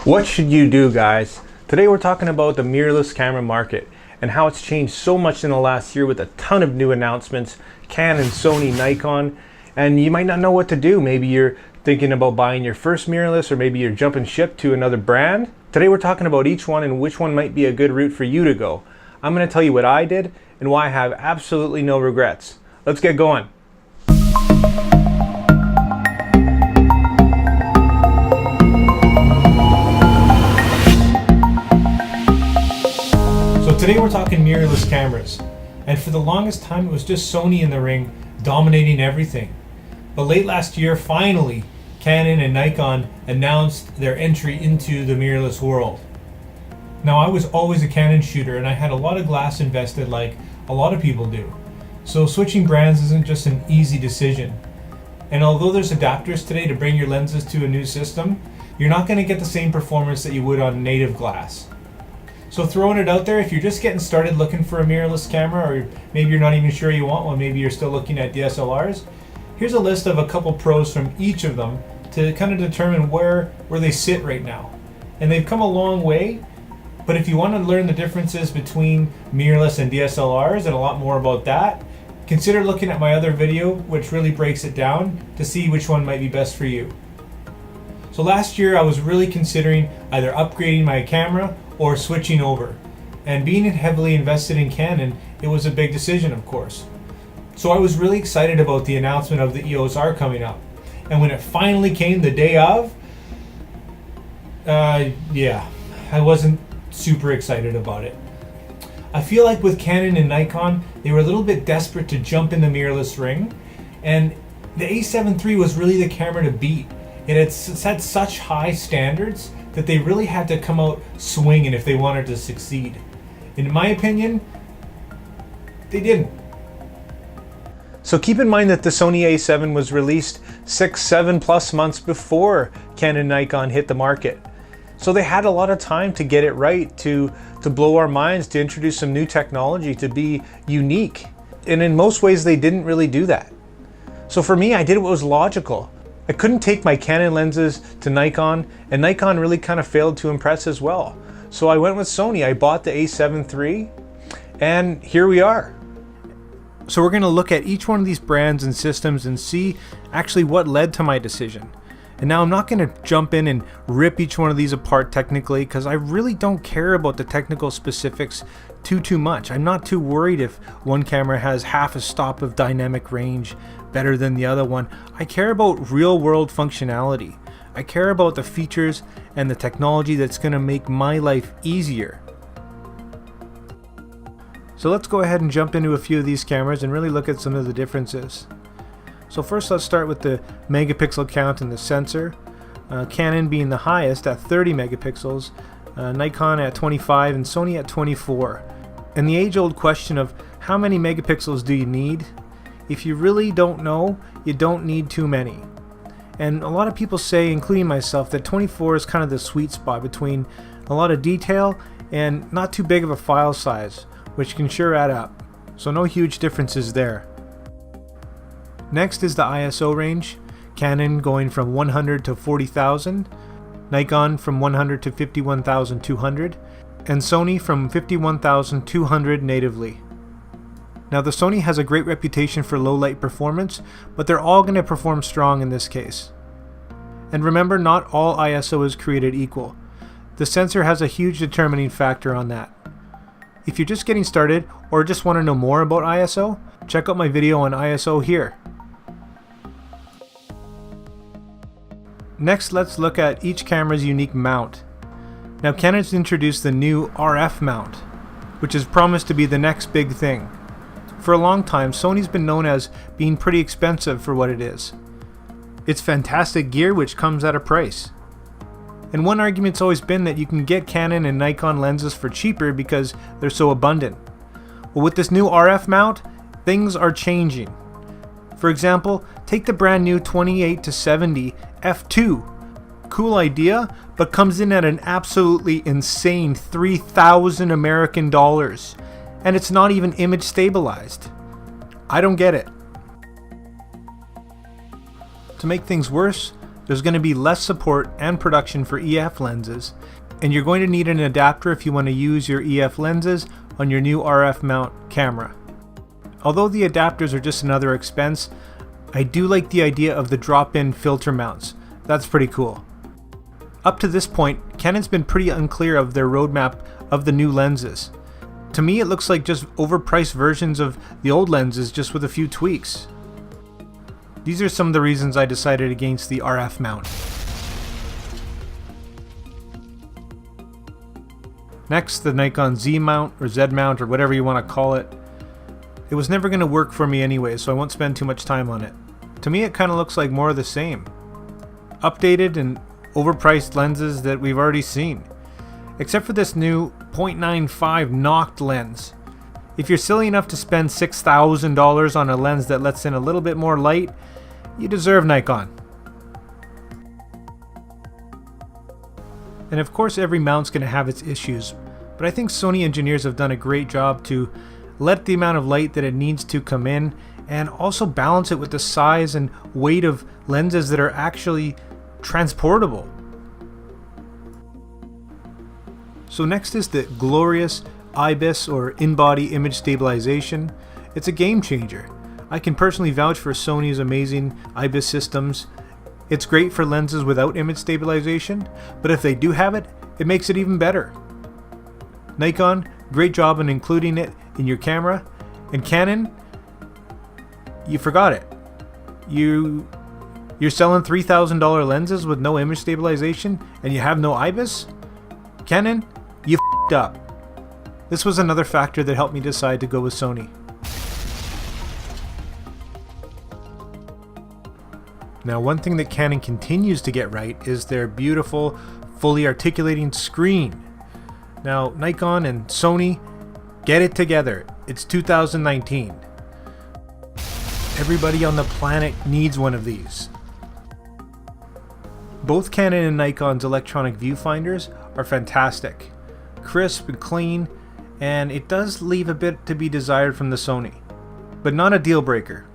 What should you do, guys? Today we're talking about the mirrorless camera market and how it's changed so much in the last year with a ton of new announcements, Canon, Sony, Nikon, and you might not know what to do. Maybe you're thinking about buying your first mirrorless, or maybe you're jumping ship to another brand. Today we're talking about each one and which one might be a good route for you to go. I'm going to tell you what I did and why I have absolutely no regrets. Let's get going. Today we're talking mirrorless cameras, and for the longest time it was just Sony in the ring dominating everything. But late last year, finally, Canon and Nikon announced their entry into the mirrorless world. Now, I was always a Canon shooter and I had a lot of glass invested like a lot of people do. So switching brands isn't just an easy decision. And although there's adapters today to bring your lenses to a new system, you're not going to get the same performance that you would on native glass. So throwing it out there, if you're just getting started looking for a mirrorless camera, or maybe you're not even sure you want one, maybe you're still looking at DSLRs, here's a list of a couple pros from each of them to kind of determine where they sit right now. And they've come a long way, but if you want to learn the differences between mirrorless and DSLRs and a lot more about that, consider looking at my other video, which really breaks it down to see which one might be best for you. So last year I was really considering either upgrading my camera or switching over. And being heavily invested in Canon, it was a big decision, of course. So I was really excited about the announcement of the EOS R coming up. And when it finally came the day of, I wasn't super excited about it. I feel like with Canon and Nikon, they were a little bit desperate to jump in the mirrorless ring, and the A7 III was really the camera to beat. It had set such high standards that they really had to come out swinging if they wanted to succeed. In my opinion, they didn't. So keep in mind that the Sony A7 was released 6-7+ months before Canon and Nikon hit the market. So they had a lot of time to get it right, to blow our minds, to introduce some new technology, to be unique. And in most ways, they didn't really do that. So for me, I did what was logical. I couldn't take my Canon lenses to Nikon, and Nikon really kind of failed to impress as well. So I went with Sony. I bought the A7 III, and here we are. So we're going to look at each one of these brands and systems and see actually what led to my decision. And now I'm not going to jump in and rip each one of these apart technically, because I really don't care about the technical specifics too much. I'm not too worried if one camera has half a stop of dynamic range better than the other one. I care about real world functionality. I care about the features and the technology that's going to make my life easier. So let's go ahead and jump into a few of these cameras and really look at some of the differences. So first, let's start with the megapixel count and the sensor. Canon being the highest at 30 megapixels, Nikon at 25 and Sony at 24. And the age-old question of how many megapixels do you need? If you really don't know, you don't need too many. And a lot of people say, including myself, that 24 is kind of the sweet spot between a lot of detail and not too big of a file size, which can sure add up. So no huge differences there. Next is the ISO range. Canon going from 100 to 40,000, Nikon from 100 to 51,200, and Sony from 51,200 natively. Now the Sony has a great reputation for low light performance, but they're all going to perform strong in this case. And remember, not all ISO is created equal. The sensor has a huge determining factor on that. If you're just getting started or just want to know more about ISO, check out my video on ISO here. Next, let's look at each camera's unique mount. Now Canon's introduced the new RF mount, which is promised to be the next big thing. For a long time, Sony's been known as being pretty expensive for what it is. It's fantastic gear which comes at a price. And one argument's always been that you can get Canon and Nikon lenses for cheaper because they're so abundant. Well, with this new RF mount, things are changing. For example, take the brand new 28-70 f2. Cool idea, but comes in at an absolutely insane 3,000 American dollars. And it's not even image stabilized. I don't get it. To make things worse, There's going to be less support and production for EF lenses, and you're going to need an adapter if you want to use your EF lenses on your new RF mount camera. Although the adapters are just another expense, I do like the idea of the drop-in filter mounts. That's pretty cool. Up to this point, Canon's been pretty unclear of their roadmap of the new lenses. To me, it looks like just overpriced versions of the old lenses, just with a few tweaks. These are some of the reasons I decided against the RF mount. Next, the Nikon Z mount, or Z mount, or whatever you want to call it. It was never going to work for me anyway, so I won't spend too much time on it. To me, it kind of looks like more of the same. Updated and overpriced lenses that we've already seen. Except for this new 0.95 knocked lens. If you're silly enough to spend $6,000 on a lens that lets in a little bit more light, you deserve Nikon. And of course every mount's going to have its issues, but I think Sony engineers have done a great job to let the amount of light that it needs to come in and also balance it with the size and weight of lenses that are actually transportable. So next is the glorious IBIS, or in-body image stabilization. It's a game changer. I can personally vouch for Sony's amazing IBIS systems. It's great for lenses without image stabilization, but if they do have it, it makes it even better. Nikon, great job in including it in your camera. And Canon, you forgot it. You're selling $3,000 lenses with no image stabilization and you have no IBIS? Canon, you f***ed up. This was another factor that helped me decide to go with Sony. Now, one thing that Canon continues to get right is their beautiful, fully articulating screen. Now, Nikon and Sony, get it together. It's 2019. Everybody on the planet needs one of these. Both Canon and Nikon's electronic viewfinders are fantastic. Crisp and clean, and it does leave a bit to be desired from the Sony, but not a deal breaker.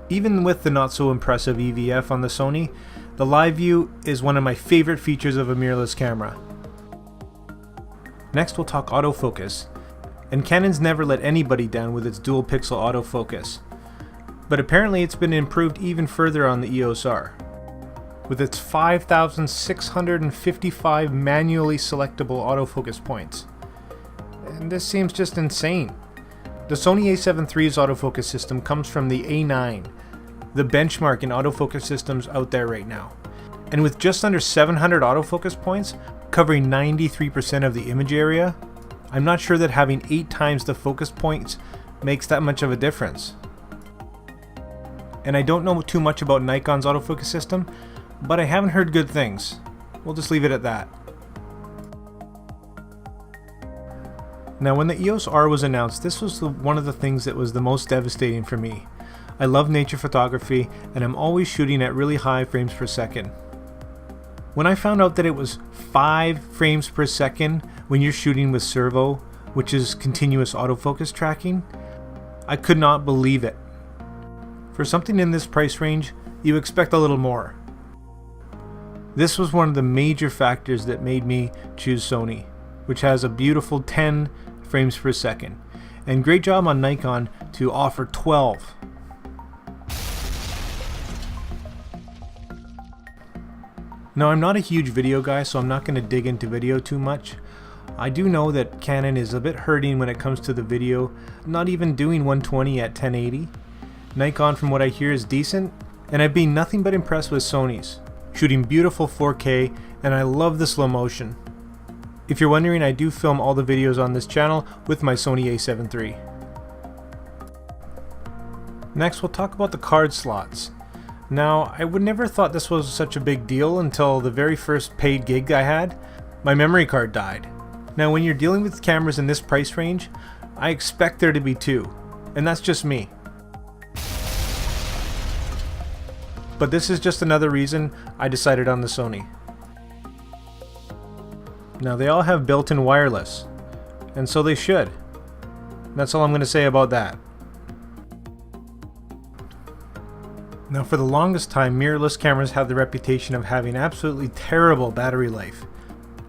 Even with the not so impressive EVF on the Sony, the live view is one of my favorite features of a mirrorless camera. Next we'll talk autofocus, and Canon's never let anybody down with its dual pixel autofocus, but apparently it's been improved even further on the EOS R. With its 5,655 manually selectable autofocus points. And this seems just insane. The Sony A7iii's autofocus system comes from the A9, the benchmark in autofocus systems out there right now. And with just under 700 autofocus points, covering 93% of the image area, I'm not sure that having 8 times the focus points makes that much of a difference. And I don't know too much about Nikon's autofocus system, but I haven't heard good things. We'll just leave it at that. Now, when the EOS R was announced, this was one of the things that was the most devastating for me. I love nature photography, and I'm always shooting at really high frames per second. When I found out that it was 5 frames per second when you're shooting with servo, which is continuous autofocus tracking, I could not believe it. For something in this price range, you expect a little more. This was one of the major factors that made me choose Sony, which has a beautiful 10 frames per second. And great job on Nikon to offer 12. Now, I'm not a huge video guy, so I'm not going to dig into video too much. I do know that Canon is a bit hurting when it comes to the video, not even doing 120 at 1080. Nikon, from what I hear, is decent, and I've been nothing but impressed with Sony's, shooting beautiful 4K, and I love the slow motion. If you're wondering, I do film all the videos on this channel with my Sony A7iii. Next, we'll talk about the card slots. Now, I would never thought this was such a big deal until the very first paid gig I had. My memory card died. Now, when you're dealing with cameras in this price range, I expect there to be 2, and that's just me. But this is just another reason I decided on the Sony. Now, they all have built-in wireless, and so they should. That's all I'm going to say about that. Now, for the longest time, mirrorless cameras had the reputation of having absolutely terrible battery life.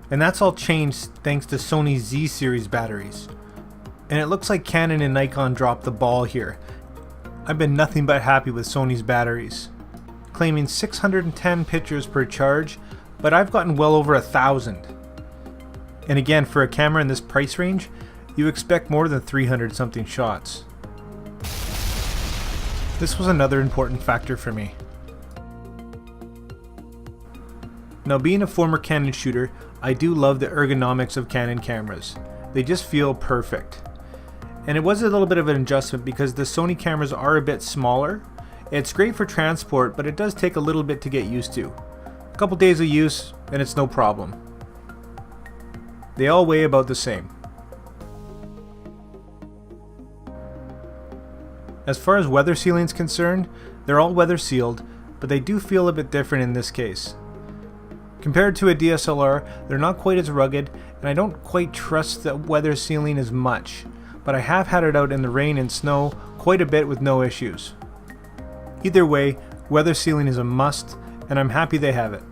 And that's all changed thanks to Sony's Z series batteries. And it looks like Canon and Nikon dropped the ball here. I've been nothing but happy with Sony's batteries, claiming 610 pictures per charge, but I've gotten well over 1,000. And again, for a camera in this price range, you expect more than 300 something shots. This was another important factor for me. Now, being a former Canon shooter, I do love the ergonomics of Canon cameras. They just feel perfect. And it was a little bit of an adjustment because the Sony cameras are a bit smaller. It's great for transport, but it does take a little bit to get used to. A couple days of use and it's no problem. They all weigh about the same. As far as weather sealing is concerned, they're all weather sealed, but they do feel a bit different in this case. Compared to a DSLR, they're not quite as rugged, and I don't quite trust the weather sealing as much, but I have had it out in the rain and snow quite a bit with no issues. Either way, weather sealing is a must, and I'm happy they have it.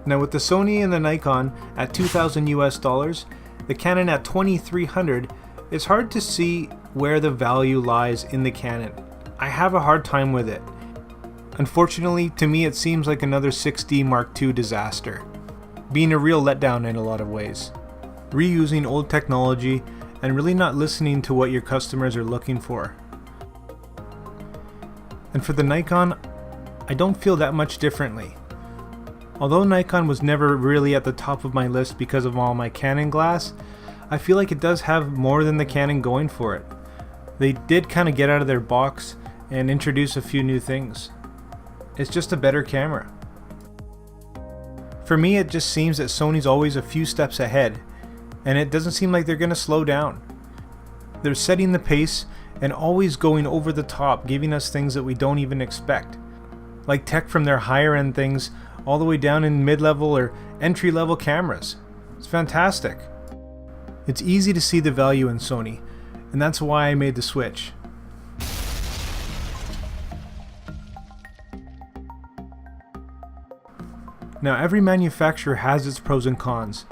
Now, with the Sony and the Nikon at $2,000 US, the Canon at $2,300, it's hard to see where the value lies in the Canon. I have a hard time with it. Unfortunately, to me it seems like another 6D Mark II disaster, being a real letdown in a lot of ways. Reusing old technology and really not listening to what your customers are looking for. And for the Nikon, I don't feel that much differently. Although Nikon was never really at the top of my list because of all my Canon glass, I feel like it does have more than the Canon going for it. They did kind of get out of their box and introduce a few new things. It's just a better camera. For me, it just seems that Sony's always a few steps ahead, and it doesn't seem like they're going to slow down. They're setting the pace and always going over the top, giving us things that we don't even expect. Like tech from their higher end things all the way down in mid-level or entry-level cameras. It's fantastic. It's easy to see the value in Sony, and that's why I made the switch. Now, every manufacturer has its pros and cons,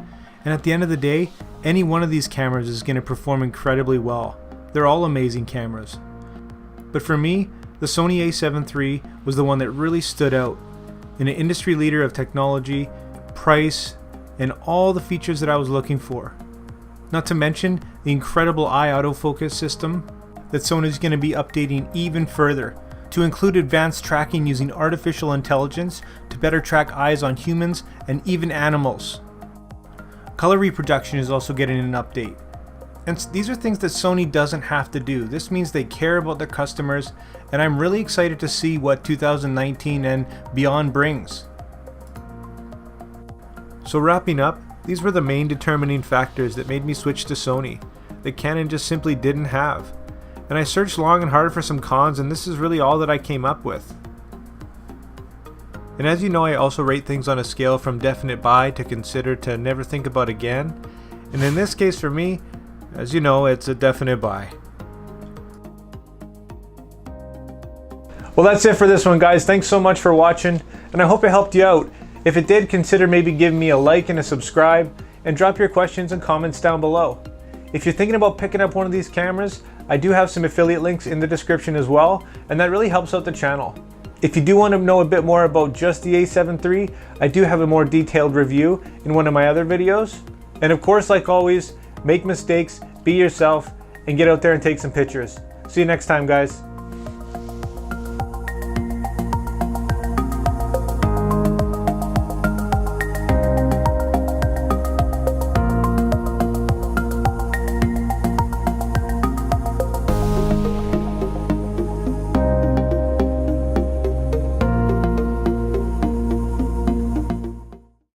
and at the end of the day, any one of these cameras is going to perform incredibly well. They're all amazing cameras. But for me, the Sony A7 III was the one that really stood out. An industry leader of technology, price, and all the features that I was looking for. Not to mention the incredible autofocus system that Sony is going to be updating even further to include advanced tracking using artificial intelligence to better track eyes on humans and even animals. Color reproduction is also getting an update. And these are things that Sony doesn't have to do. This means they care about their customers, and I'm really excited to see what 2019 and beyond brings. So wrapping up, these were the main determining factors that made me switch to Sony, that Canon just simply didn't have. And I searched long and hard for some cons, and this is really all that I came up with. And as you know, I also rate things on a scale from definite buy to consider to never think about again. And in this case for me, as you know, it's a definite buy. Well, that's it for this one, guys. Thanks so much for watching, and I hope it helped you out. If it did, consider maybe giving me a like and a subscribe, and drop your questions and comments down below. If you're thinking about picking up one of these cameras, I do have some affiliate links in the description as well, and that really helps out the channel. If you do want to know a bit more about just the A7 III, I do have a more detailed review in one of my other videos. And of course, like always, make mistakes, be yourself, and get out there and take some pictures. See you next time, guys.